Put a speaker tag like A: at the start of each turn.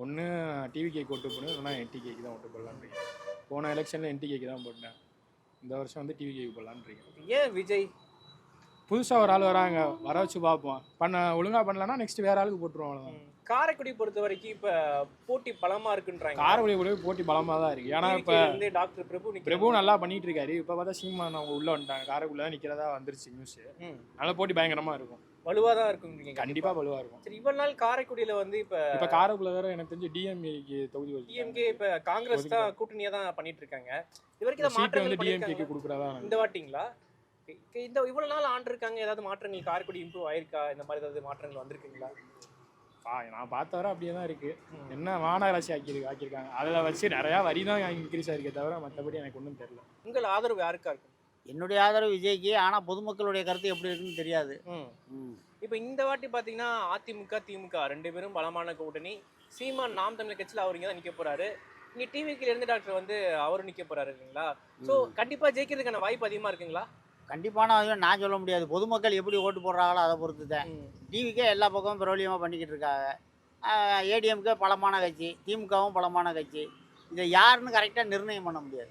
A: ஒன்று டிவிகேக்கு ஓட்டு போடணும், இல்லைனா என்டிகேக்கு தான் ஓட்டு போடலான்னு இருக்கேன். போன எலெக்ஷனில் என்டிகேக்கு தான் போட்டேன். இந்த வருஷம் வந்து டிவிகேக்கு போடலான்னு இருக்கேன்.
B: ஏன் விஜய்?
A: புதுசாக ஒரு ஆள் வராங்க, வர வச்சு பார்ப்போம். ஒழுங்காக பண்ணலன்னா நெக்ஸ்ட் வேற ஆளுக்கு போட்டுருவோம், அவ்வளோதான்.
B: காரைக்குடி பொறுத்த வரைக்கும் இப்ப போட்டி பலமா இருக்குன்றாங்க.
A: காரைக்குடி போட்டி பலமாக தான் இருக்குது. ஏன்னா இப்போ
B: வந்து டாக்டர்
A: பிரபு நல்லா பண்ணிட்டு இருக்காரு. இப்போ பார்த்தா சீமான் அவங்க உள்ளே வந்துட்டாங்க. காரைக்குடியில் தான் நிற்கிறதா வந்துருச்சு நியூஸ். நல்ல போட்டி பயங்கரமாக இருக்கும்,
B: வலுவாக தான் இருக்குங்க.
A: கண்டிப்பாக வலுவாக இருக்கும்.
B: சரி, இவ்வளவு நாள் காரைக்குடியில் வந்து இப்போ
A: காரைக்குடியில் வேற எனக்கு தெரிஞ்சு டிஎம்கேக்கு தொகுதி வருது.
B: டிஎம்கே இப்போ காங்கிரஸ் தான் கூட்டணியா தான் பண்ணிட்டு இருக்காங்க. இது வரைக்கும் இதை
A: சீட்டு
B: மாற்றங்கள்
A: வந்து டிஎம்கேக்கு
B: பண்ணிருக்காங்க
A: கொடுக்குறதா
B: இந்த வாட்டிங்களா? இந்த இவ்வளவு நாள் ஆண்டு இருக்காங்க, ஏதாவது மாற்றங்கள் காரைக்குடி இம்ப்ரூவ் ஆயிருக்கா? இந்த மாதிரி ஏதாவது மாற்றங்கள் வந்திருக்குங்களா?
A: நான் பார்த்த வர அப்படியே தான் இருக்கு. என்ன மாநகராட்சி ஆக்கியிருக்காங்க, அதில் வச்சு நிறையா வரி தான் இன்க்ரீஸ் ஆயிருக்கே தவிர மற்றபடி எனக்கு ஒன்றும் தெரியல.
B: உங்கள் ஆதரவு யாருக்கா இருக்கும்?
C: என்னுடைய ஆதரவு விஜய்க்கு. ஆனால் பொதுமக்களுடைய கருத்து எப்படி இருக்குன்னு தெரியாது.
B: இப்போ இந்த வாட்டி பார்த்தீங்கன்னா அதிமுக திமுக ரெண்டு பேரும் பலமான கூட்டணி. சீமான் நாம் தமிழர் கட்சியில் அவர் இங்கே தான் நிற்க போறாரு. இங்கே டிவிக்கில் இருந்து டாக்டர் வந்து அவரும் நிற்க போறாரு இல்லைங்களா? ஸோ கண்டிப்பாக ஜெயிக்கிறதுக்கான வாய்ப்பு அதிகமாக இருக்குங்களா?
C: கண்டிப்பான நான் சொல்ல முடியாது. பொதுமக்கள் எப்படி ஓட்டு போடுறாங்களோ அதை பொறுத்து தான். டிவிக்கே எல்லா பக்கமும் பிரபலியமாக பண்ணிக்கிட்டு இருக்காங்க. ஏடிஎம்கே பலமான கட்சி, திமுகவும் பலமான கட்சி. இதை யாருன்னு கரெக்டாக நிர்ணயம் பண்ண முடியாது.